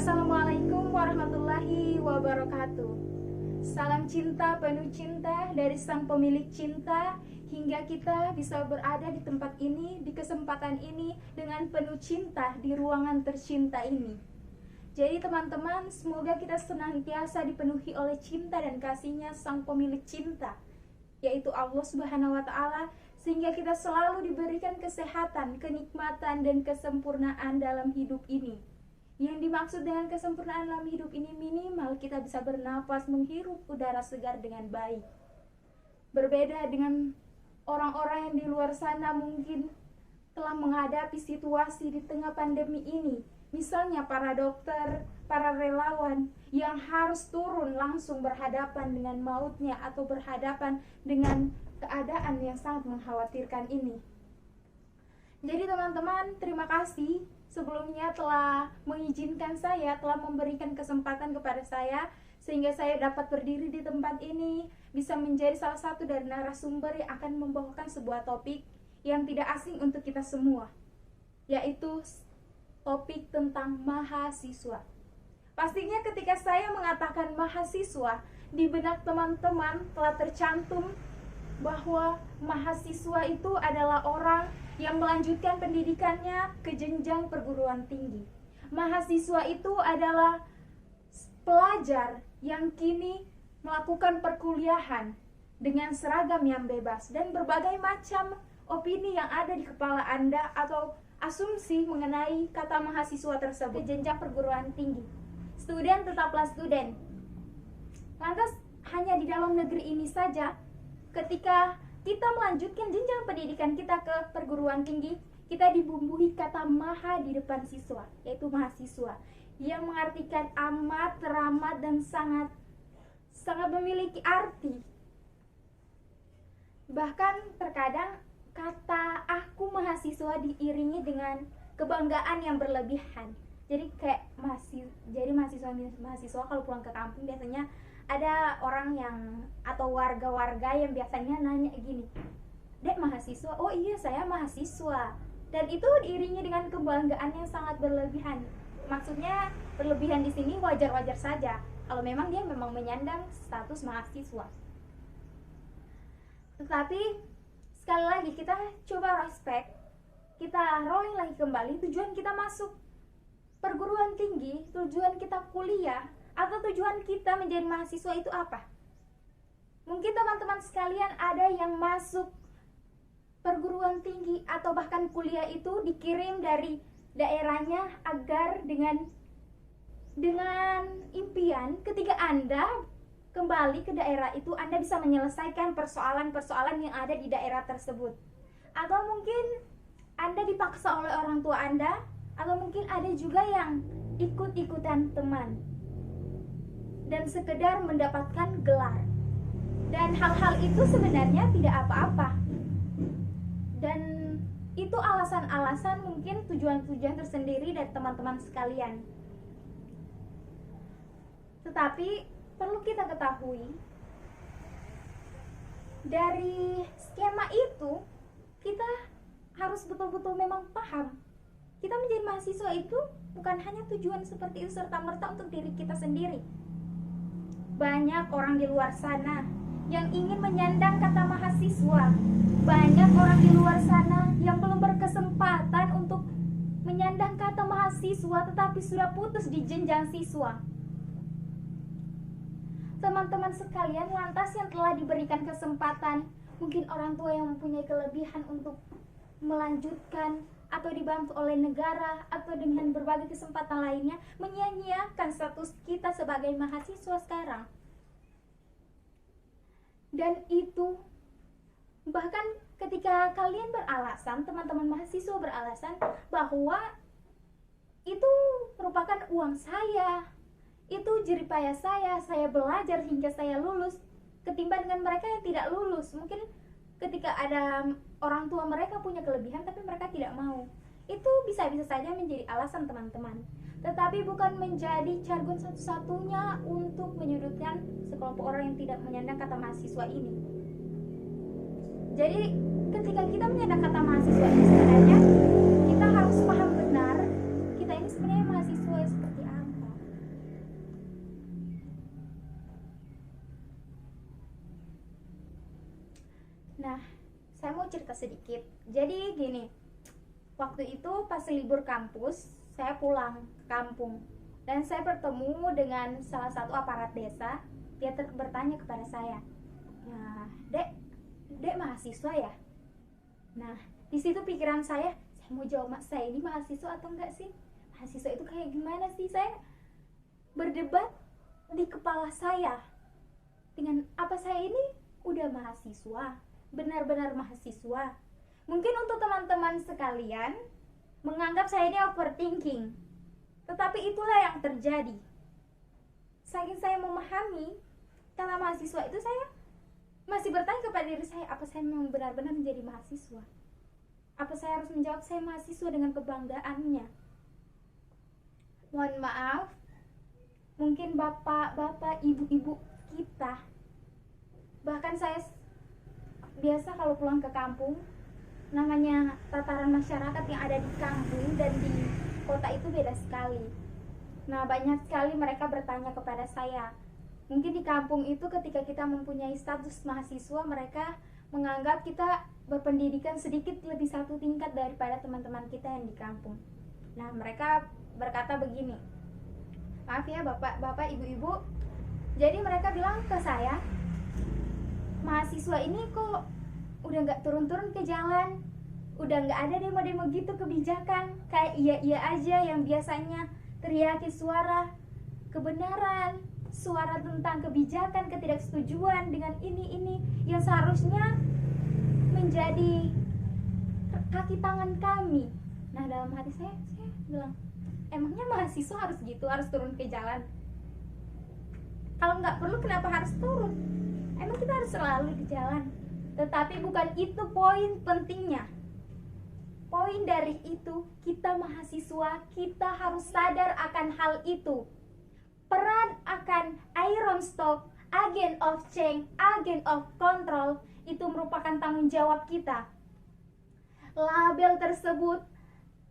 Assalamualaikum warahmatullahi wabarakatuh. Salam cinta penuh cinta dari sang pemilik cinta, hingga kita bisa berada di tempat ini, di kesempatan ini dengan penuh cinta di ruangan tercinta ini. Jadi teman-teman, semoga kita senantiasa dipenuhi oleh cinta dan kasihnya sang pemilik cinta, yaitu Allah Subhanahu wa Ta'ala, sehingga kita selalu diberikan kesehatan, kenikmatan, dan kesempurnaan dalam hidup ini. Yang dimaksud dengan kesempurnaan dalam hidup ini, minimal kita bisa bernapas, menghirup udara segar dengan baik. Berbeda dengan orang-orang yang di luar sana mungkin telah menghadapi situasi di tengah pandemi ini. Misalnya para dokter, para relawan yang harus turun langsung berhadapan dengan mautnya atau berhadapan dengan keadaan yang sangat mengkhawatirkan ini. Jadi teman-teman, terima kasih sebelumnya telah mengizinkan saya, telah memberikan kesempatan kepada saya, sehingga saya dapat berdiri di tempat ini, bisa menjadi salah satu dari narasumber yang akan membawakan sebuah topik yang tidak asing untuk kita semua, yaitu topik tentang mahasiswa. Pastinya ketika saya mengatakan mahasiswa, di benak teman-teman telah tercantum bahwa mahasiswa itu adalah orang yang melanjutkan pendidikannya ke jenjang perguruan tinggi. Mahasiswa itu adalah pelajar yang kini melakukan perkuliahan dengan seragam yang bebas, dan berbagai macam opini yang ada di kepala Anda atau asumsi mengenai kata mahasiswa tersebut. Ke jenjang perguruan tinggi, student tetaplah student. Lantas hanya di dalam negeri ini saja, ketika kita melanjutkan jenjang pendidikan kita ke perguruan tinggi, kita dibumbui kata maha di depan siswa, yaitu mahasiswa, yang mengartikan amat, teramat, dan sangat memiliki arti. Bahkan terkadang kata aku mahasiswa diiringi dengan kebanggaan yang berlebihan. Jadi kayak mahasiswa kalau pulang ke kampung biasanya ada orang yang atau warga-warga yang biasanya nanya gini, "Dek, mahasiswa?" "Oh iya, saya mahasiswa." Dan itu diiringi dengan kebanggaan yang sangat berlebihan. Maksudnya berlebihan di sini wajar-wajar saja kalau memang dia memang menyandang status mahasiswa. Tetapi sekali lagi kita coba respect, kita rolling lagi kembali, tujuan kita masuk perguruan tinggi, tujuan kita kuliah, atau tujuan kita menjadi mahasiswa itu apa? Mungkin teman-teman sekalian ada yang masuk perguruan tinggi atau bahkan kuliah itu dikirim dari daerahnya agar dengan impian ketika Anda kembali ke daerah itu, Anda bisa menyelesaikan persoalan-persoalan yang ada di daerah tersebut. Atau mungkin Anda dipaksa oleh orang tua Anda, atau mungkin ada juga yang ikut-ikutan teman dan sekedar mendapatkan gelar. Dan hal-hal itu sebenarnya tidak apa-apa. Dan itu alasan-alasan, mungkin tujuan-tujuan tersendiri dari teman-teman sekalian. Tetapi perlu kita ketahui, dari skema itu kita harus betul-betul memang paham. Kita menjadi mahasiswa itu bukan hanya tujuan seperti itu serta-merta untuk diri kita sendiri. Banyak orang di luar sana yang ingin menyandang kata mahasiswa. Banyak orang di luar sana yang belum berkesempatan untuk menyandang kata mahasiswa, tetapi sudah putus di jenjang siswa. Teman-teman sekalian, lantas yang telah diberikan kesempatan, mungkin orang tua yang mempunyai kelebihan untuk melanjutkan atau dibantu oleh negara atau dengan berbagai kesempatan lainnya, menyia-nyiakan status kita sebagai mahasiswa sekarang. Dan itu bahkan ketika kalian beralasan, teman-teman mahasiswa beralasan bahwa itu merupakan uang saya, itu jeripaya saya belajar hingga saya lulus, ketimbang dengan mereka yang tidak lulus. Mungkin ketika ada orang tua mereka punya kelebihan tapi mereka tidak mau, itu bisa-bisa saja menjadi alasan teman-teman, tetapi bukan menjadi jargon satu-satunya untuk menyudutkan sekelompok orang yang tidak menyandang kata mahasiswa ini. Jadi ketika kita menyandang kata mahasiswa ini, sebenarnya kita harus paham benar kita ini sebenarnya mahasiswa seperti apa. Nah, saya mau cerita sedikit. Jadi gini, waktu itu pas libur kampus, saya pulang ke kampung dan saya bertemu dengan salah satu aparat desa. Dia bertanya kepada saya, "Ya, Dek mahasiswa ya?" Nah, di situ pikiran saya mau jawab, "Mak, saya ini mahasiswa atau enggak sih? Mahasiswa itu kayak gimana sih?" Saya berdebat di kepala saya dengan apa saya ini udah mahasiswa, benar-benar mahasiswa. Mungkin untuk teman-teman sekalian menganggap saya ini overthinking, tetapi itulah yang terjadi. Saking saya memahami kata mahasiswa itu, saya masih bertanya kepada diri saya, apa saya memang benar-benar menjadi mahasiswa? Apa saya harus menjawab saya mahasiswa dengan kebanggaannya? Mohon maaf, mungkin bapak-bapak, ibu-ibu kita, bahkan saya biasa kalau pulang ke kampung, namanya tataran masyarakat yang ada di kampung dan di kota itu beda sekali. Nah, banyak sekali mereka bertanya kepada saya. Mungkin di kampung itu ketika kita mempunyai status mahasiswa, mereka menganggap kita berpendidikan sedikit lebih satu tingkat daripada teman-teman kita yang di kampung. Nah, mereka berkata begini, "Maaf ya bapak-bapak, ibu-ibu." Jadi mereka bilang ke saya, "Mahasiswa ini kok udah nggak turun-turun ke jalan, udah nggak ada demo-demo gitu kebijakan, kayak iya-iya aja yang biasanya teriaki suara kebenaran, suara tentang kebijakan, ketidaksetujuan dengan ini yang seharusnya menjadi kaki tangan kami." Nah, dalam hati saya bilang, emangnya mahasiswa harus gitu, harus turun ke jalan? Kalau nggak perlu kenapa harus turun? Emang kita harus selalu di jalan? Tetapi bukan itu poin pentingnya. Poin dari itu, kita mahasiswa, kita harus sadar akan hal itu. Peran akan iron stock, agent of change, agent of control, itu merupakan tanggung jawab kita. Label tersebut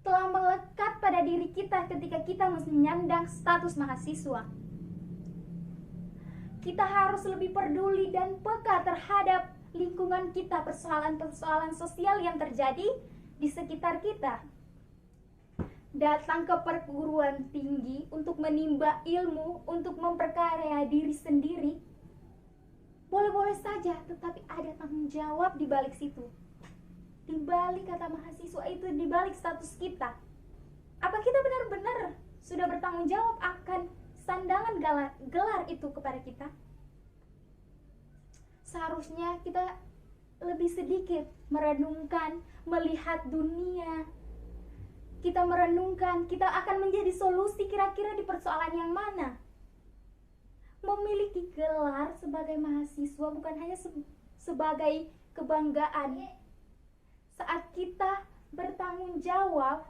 telah melekat pada diri kita ketika kita menyandang status mahasiswa. Kita harus lebih peduli dan peka terhadap lingkungan kita, persoalan-persoalan sosial yang terjadi di sekitar kita. Datang ke perguruan tinggi untuk menimba ilmu, untuk memperkaya diri sendiri, boleh-boleh saja, tetapi ada tanggung jawab di balik situ. Di balik kata mahasiswa itu, di balik status kita. Apa kita benar-benar sudah bertanggung jawab akan sandangan gelar itu kepada kita? Seharusnya kita lebih sedikit merenungkan, melihat dunia. Kita merenungkan, kita akan menjadi solusi kira-kira di persoalan yang mana. Memiliki gelar sebagai mahasiswa bukan hanya sebagai kebanggaan. Saat kita bertanggung jawab,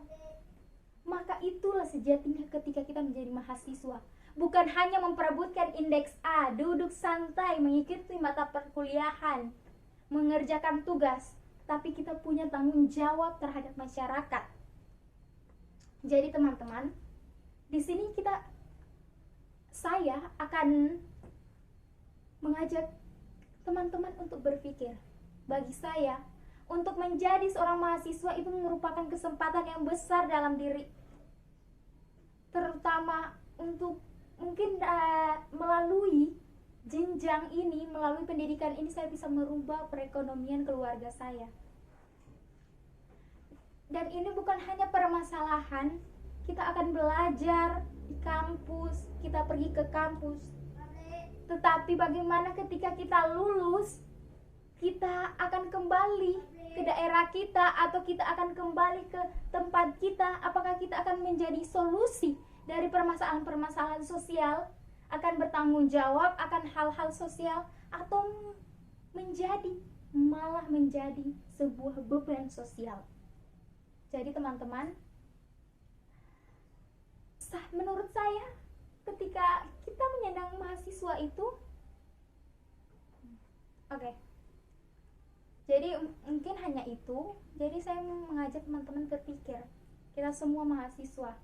maka itulah sejatinya ketika kita menjadi mahasiswa. Bukan hanya memperebutkan indeks A, duduk santai, mengikuti mata perkuliahan, mengerjakan tugas, tapi kita punya tanggung jawab terhadap masyarakat. Jadi teman-teman, di sini saya akan mengajak teman-teman untuk berpikir. Bagi saya, untuk menjadi seorang mahasiswa itu merupakan kesempatan yang besar dalam diri, terutama untuk mungkin melalui jenjang ini, melalui pendidikan ini, saya bisa merubah perekonomian keluarga saya. Dan ini bukan hanya permasalahan kita akan belajar di kampus, kita pergi ke kampus, tetapi bagaimana ketika kita lulus, kita akan kembali ke daerah kita atau kita akan kembali ke tempat kita. Apakah kita akan menjadi solusi dari permasalahan-permasalahan sosial, akan bertanggung jawab akan hal-hal sosial, atau malah menjadi sebuah beban sosial? Jadi teman-teman, menurut saya ketika kita menyandang mahasiswa itu, jadi mungkin hanya itu. Jadi saya mengajak teman-teman berpikir, kita semua mahasiswa,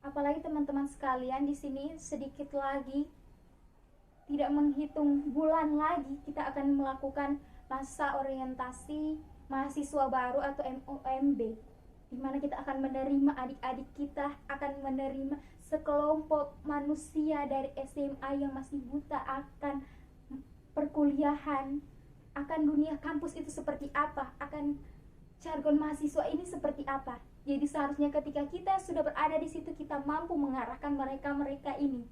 apalagi teman-teman sekalian di sini, sedikit lagi, tidak menghitung bulan lagi kita akan melakukan masa orientasi mahasiswa baru atau MOMB, di mana kita akan menerima adik-adik kita, akan menerima sekelompok manusia dari SMA yang masih buta akan perkuliahan, akan dunia kampus itu seperti apa, akan jargon mahasiswa ini seperti apa. Jadi seharusnya ketika kita sudah berada di situ, kita mampu mengarahkan mereka-mereka ini.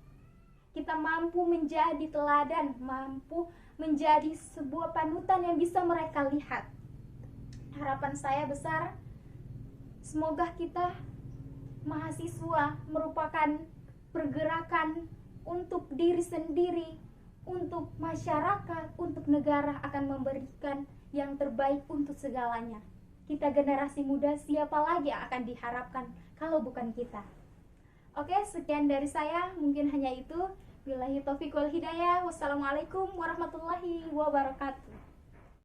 Kita mampu menjadi teladan, mampu menjadi sebuah panutan yang bisa mereka lihat. Harapan saya besar, semoga kita mahasiswa merupakan pergerakan untuk diri sendiri, untuk masyarakat, untuk negara, akan memberikan yang terbaik untuk segalanya. Kita generasi muda, siapa lagi yang akan diharapkan kalau bukan kita? Oke, sekian dari saya, mungkin hanya itu. Billahi taufiq wal hidayah. Wassalamualaikum warahmatullahi wabarakatuh.